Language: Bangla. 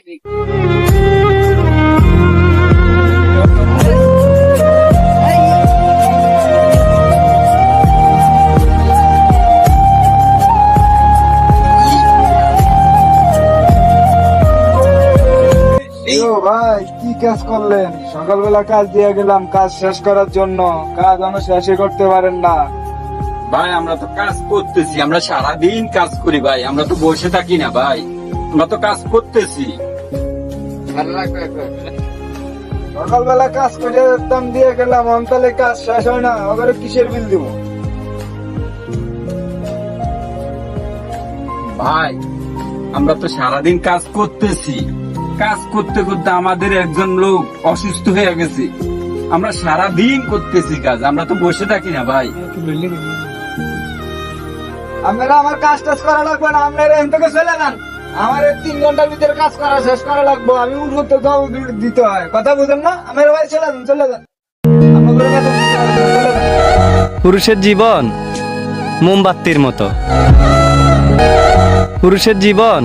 ভাই কি কাজ করলেন? সকালবেলা কাজ দিয়ে গেলাম কাজ শেষ করার জন্য, কাজ আমরা শেষই করতে পারেন না। ভাই আমরা তো কাজ করতেছি, আমরা সারাদিন কাজ করি ভাই, আমরা তো বসে থাকি না ভাই, আমরা তো কাজ করতেছি। সকালবেলা কাজ করে একদম দিয়ে গেলাম, অন্তলে কাজ শেষ হয় না, ওদের কিসের বিল দিব? ভাই আমরা তো সারাদিন কাজ করতেছি, কাজ করতে করতে আমাদের একজন লোক অসুস্থ হয়ে গেছে, আমরা সারাদিন করতেছি কাজ, আমরা তো বসে থাকি না ভাই। আপনারা আমার কাজ টাজ করা লাগবে না, আপনারা এখান থেকে চলে যান। আমার 3 ঘন্টার ভিতরে কাজ করা শেষ করা লাগবে, আমি উঠতে যাও দিতে হয়, কথা বুঝেন না? আমার ভাই চলে যান, চলে যান। আপনাদের কাছে চলে যান। পুরুষের জীবন মোমবাতির মতো, পুরুষের জীবন